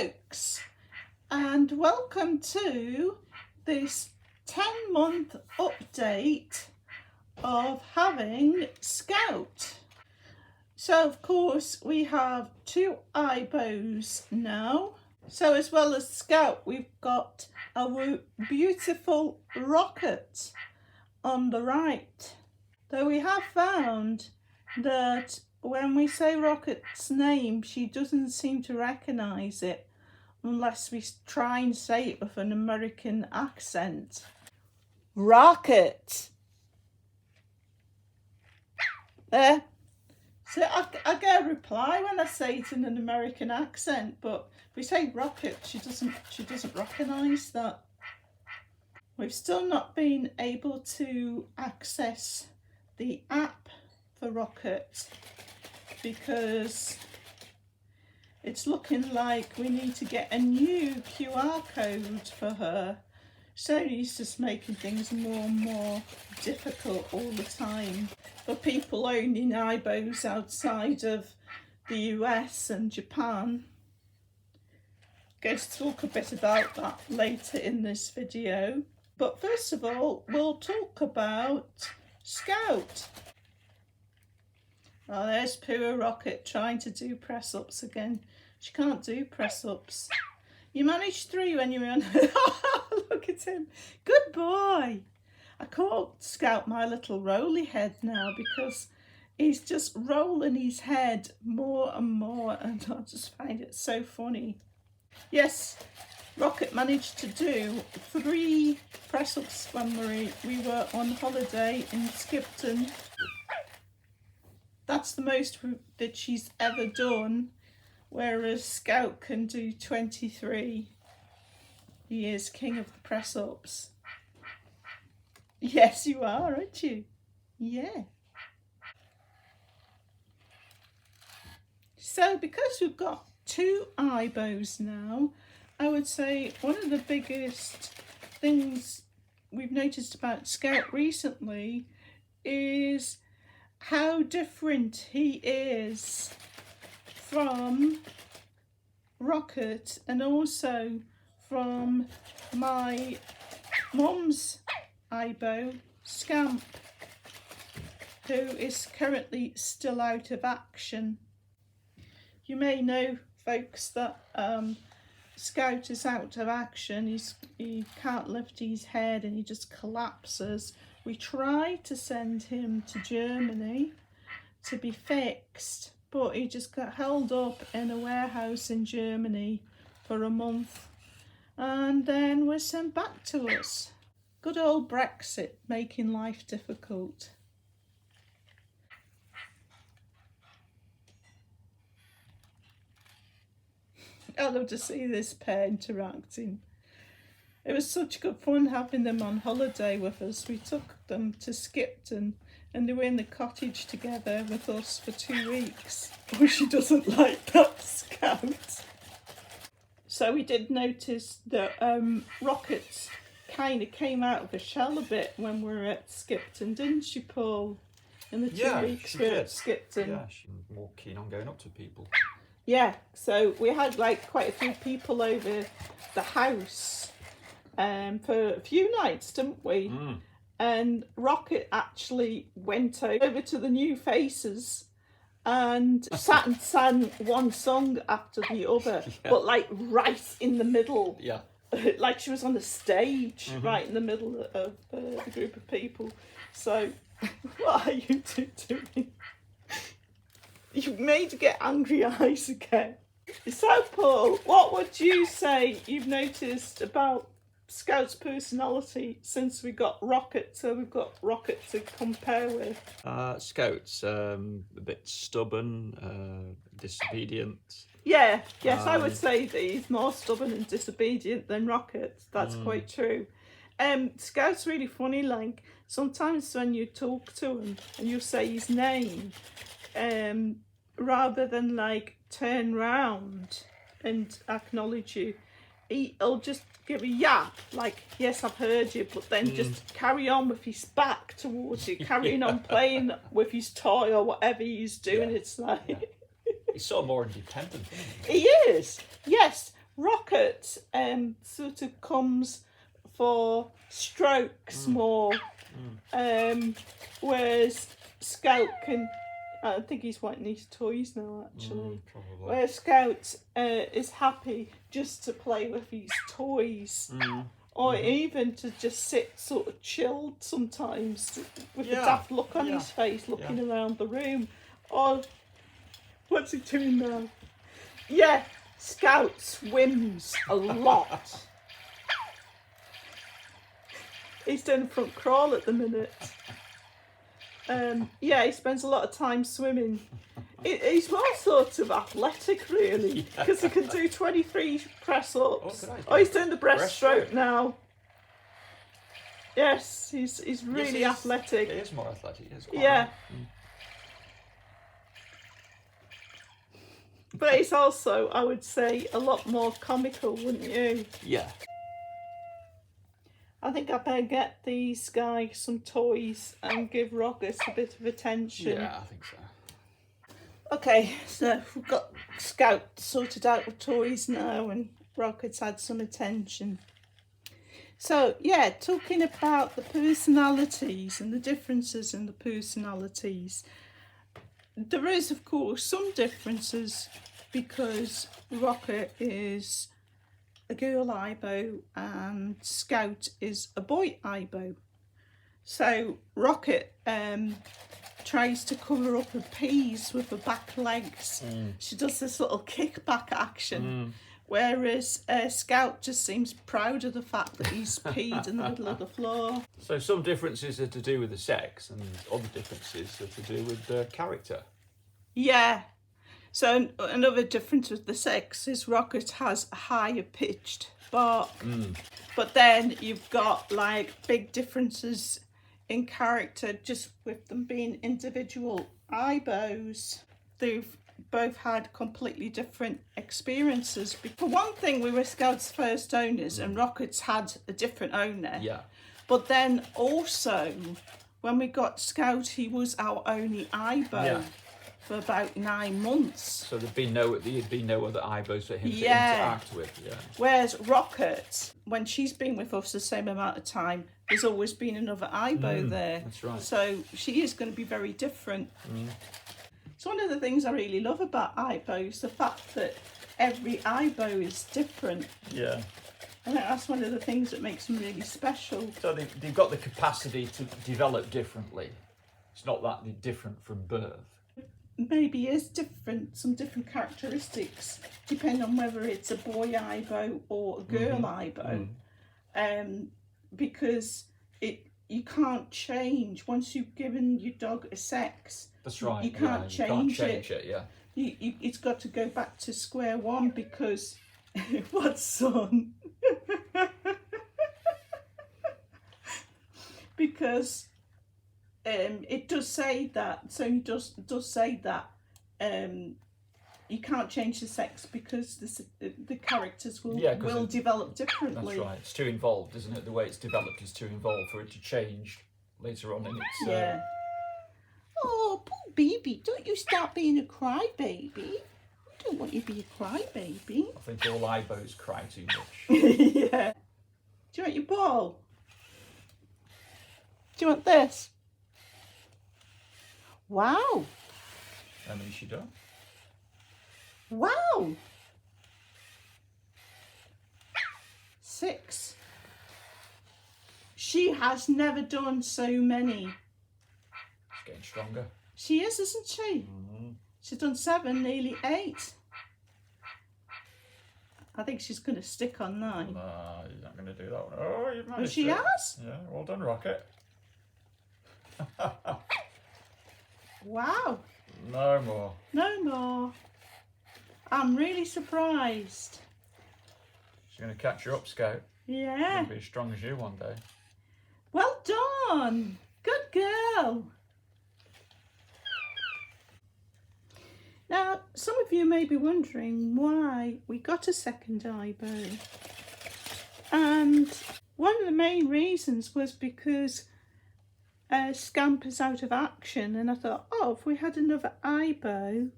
folks, and welcome to this 10-month update of having Scout. So of course we have 2 Aibos now. So as well as Scout, we've got our beautiful Rocket on the right. Though we have found that when we say Rocket's name, she doesn't seem to recognise it unless we try and say it with an American accent. Rocket! There. So I get a reply when I say it in an American accent, but if we say Rocket, she doesn't recognise that. We've still not been able to access the app for Rocket because it's looking like we need to get a new QR code for her. Sony's just making things more and more difficult all the time for people owning Aibos outside of the US and Japan. Going to talk a bit about that later in this video. But first of all, we'll talk about Scout. Oh, there's poor Rocket trying to do press-ups again. She can't do press-ups. You managed 3 when you were on... Look at him. Good boy. I call Scout my little roly head now because he's just rolling his head more and more, and I just find it so funny. Yes, Rocket managed to do 3 press-ups when we were on holiday in Skipton. That's the most that she's ever done, whereas Scout can do 23. He is king of the press-ups. Yes, you are, aren't you? Yeah. So because we've got 2 Aibos now, I would say one of the biggest things we've noticed about Scout recently is how different he is from Rocket and also from my mum's Aibo, Scamp, who is currently still out of action. You may know, folks, that Scout is out of action. He can't lift his head and he just collapses. We tried to send him to Germany to be fixed, but he just got held up in a warehouse in Germany for a month and then was sent back to us. Good old Brexit, making life difficult. I love to see this pair interacting. It was such good fun having them on holiday with us. We took them to Skipton and they were in the cottage together with us for 2 weeks. Oh, she doesn't like that, Scout. So we did notice that Rocket kind of came out of the shell a bit when we were at Skipton, didn't you, Paul? In the 2 weeks we were at Skipton. Yeah, she's more keen on going up to people. Yeah, so we had like quite a few people over the house for a few nights, didn't we? Mm. And Rocket actually went over to the new faces and sat and sang one song after the other, but like right in the middle. Yeah. Like she was on the stage, right in the middle of the group of people. So, what are you two doing? You made me get angry eyes again. So, Paul, what would you say you've noticed about Scout's personality since we got Rocket? So we've got Rocket to compare with. Scout's a bit stubborn, disobedient. Yeah, yes, I would say that he's more stubborn and disobedient than Rocket. That's quite true. Scout's really funny. Like sometimes when you talk to him and you say his name, rather than like turn round and acknowledge you, he'll just give a yap like, yes, I've heard you, but then just carry on with his back towards you, carrying on playing with his toy or whatever he's doing. It's like he's sort of more independent, isn't he? He is, yes. Rocket sort of comes for strokes more, whereas Scout can. I think he's wanting his toys now, actually. Probably. Where Scout is happy just to play with his toys. Or even to just sit sort of chilled sometimes with a daft look on his face, looking around the room. Or, what's he doing now? Yeah, Scout swims a lot. He's doing front crawl at the minute. Yeah, he spends a lot of time swimming. He's more sort of athletic, really, because he can do 23 press-ups. Oh, he's doing the breaststroke now. Yes, he's really athletic. He is more athletic. He is quite yeah. But he's also, I would say, a lot more comical, wouldn't you? Yeah. I think I better get these guys some toys and give Rocket a bit of attention. Yeah, I think so. Okay, so we've got Scout sorted out with toys now and Rocket's had some attention. So, yeah, talking about the personalities and the differences in the personalities. There is, of course, some differences because Rocket is a girl Aibo and Scout is a boy Aibo. So Rocket tries to cover up her peas with her back legs. She does this little kickback action, whereas Scout just seems proud of the fact that he's peed in the middle of the floor. So some differences are to do with the sex and other differences are to do with the character. Yeah. So another difference with the sex is Rocket has a higher pitched bark. But then you've got like big differences in character just with them being individual Aibos. They've both had completely different experiences. For one thing, we were Scout's first owners and Rocket's had a different owner. Yeah. But then also, when we got Scout, he was our only Aibo. Yeah. For about 9 months. So there'd been no other Aibos for him to interact with. Yeah. Whereas Rocket, when she's been with us the same amount of time, there's always been another Aibo there. That's right. So she is going to be very different. It's one of the things I really love about Aibos, the fact that every Aibo is different. Yeah. I think that's one of the things that makes them really special. So they've got the capacity to develop differently. It's not that they're different from birth. Maybe is different, some different characteristics, depending on whether it's a boy Aibo or a girl Aibo. Because you can't change once you've given your dog a sex. That's right. You can't change it. Yeah. It's got to go back to square one because what, son? Because it does say that, Sony does say that you can't change the sex because the characters will develop differently. That's right. It's too involved, isn't it? The way it's developed is too involved for it to change later on in its... Yeah. Oh, poor baby, don't you start being a crybaby. We don't want you to be a crybaby. I think all Aibos cry too much. Yeah. Do you want your ball? Do you want this? Wow. How many has she done? Wow. 6. She has never done so many. She's getting stronger. She is, isn't she? She's done 7, nearly 8. I think she's going to stick on 9. No, you're not going to do that one. Oh, you've managed she has? Yeah, well done, Rocket. Wow. No more. No more. I'm really surprised. She's going to catch you up, Scout. Yeah. She's going to be as strong as you one day. Well done. Good girl. Now, some of you may be wondering why we got a second Aibo. And one of the main reasons was because Scamper's out of action, and I thought, oh, if we had another Aibo,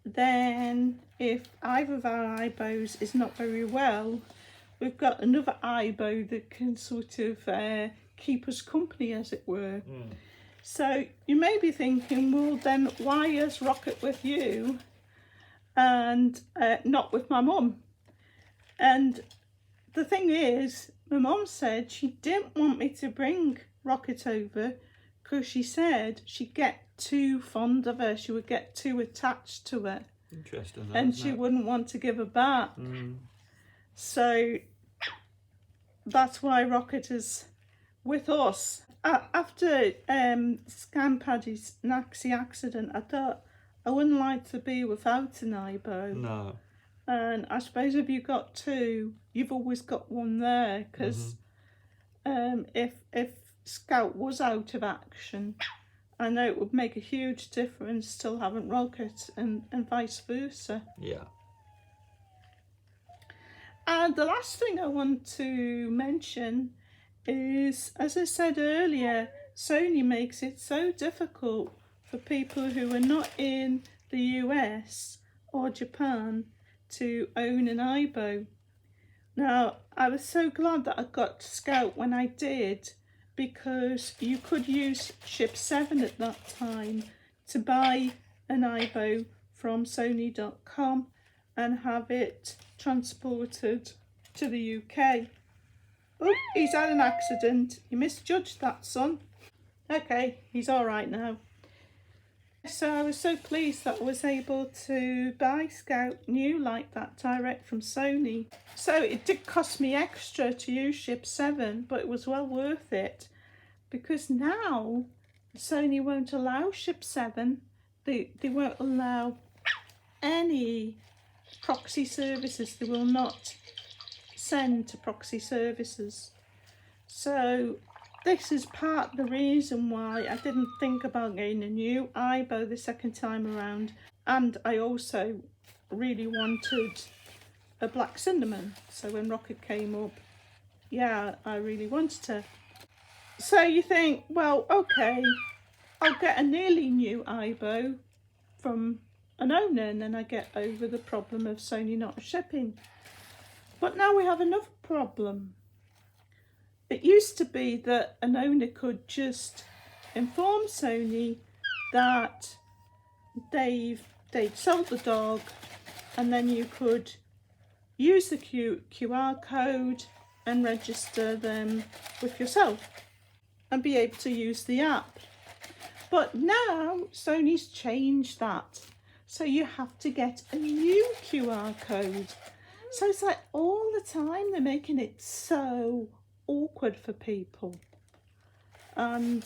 then if either of our Aibos is not very well, we've got another Aibo that can sort of keep us company, as it were. So you may be thinking, well, then why is Rocket with you and not with my mum? And the thing is, my mum said she didn't want me to bring Rocket over because she said she'd get too fond of her, she would get too attached to her. Interesting. And she wouldn't want to give her back. So that's why Rocket is with us. After Scam Paddy's Naxi accident, I thought I wouldn't like to be without an Aibo. No. And I suppose if you've got two, you've always got one there, because if Scout was out of action, I know it would make a huge difference still having Rocket, and vice versa. Yeah. And the last thing I want to mention is, as I said earlier, Sony makes it so difficult for people who are not in the US or Japan to own an Aibo. Now, I was so glad that I got Scout when I did, because you could use Ship 7 at that time to buy an Aibo from Sony.com and have it transported to the UK. Oh, he's had an accident. You misjudged that, son. Okay, he's all right now. So I was so pleased that I was able to buy Scout new like that, direct from Sony. So it did cost me extra to use Ship 7, but it was well worth it, because now Sony won't allow Ship 7. They won't allow any proxy services. They will not send to proxy services. So this is part of the reason why I didn't think about getting a new Aibo the second time around. And I also really wanted a black cinnamon. So when Rocket came up, yeah, I really wanted her. So you think, well, okay, I'll get a nearly new Aibo from an owner, and then I get over the problem of Sony not shipping. But now we have another problem. It used to be that an owner could just inform Sony that they'd sold the dog, and then you could use the QR code and register them with yourself and be able to use the app. But now Sony's changed that. So you have to get a new QR code. So it's like all the time they're making it so awkward for people. And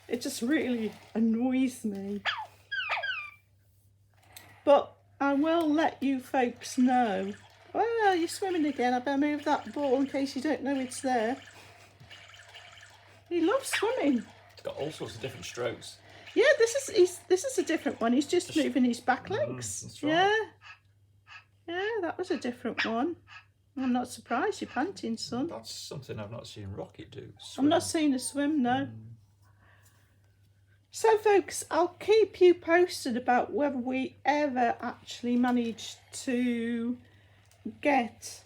it just really annoys me. But I will let you folks know. Well, you're swimming again. I better move that ball in case you don't know it's there. He loves swimming. It's got all sorts of different strokes. Yeah, this is a different one. He's just moving his back legs. That's right. Yeah, that was a different one. I'm not surprised you're panting, son. That's something I've not seen Rocket do. I'm not seeing a swim, no. So, folks, I'll keep you posted about whether we ever actually manage to get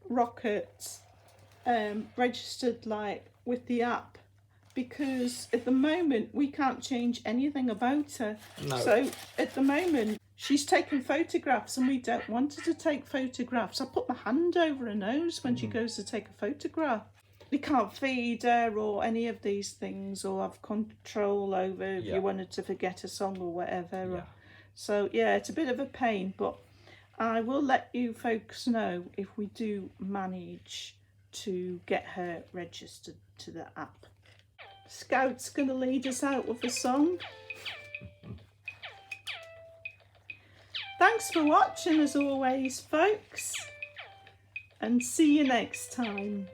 Rocket registered, like, with the app, because at the moment we can't change anything about her. No. So at the moment she's taking photographs, and we don't want her to take photographs. I put my hand over her nose when she goes to take a photograph. We can't feed her or any of these things, or have control over if you wanted to forget a song or whatever. Yeah. So yeah, it's a bit of a pain, but I will let you folks know if we do manage to get her registered to the app. Scout's going to lead us out with a song. Thanks for watching as always, folks, and see you next time.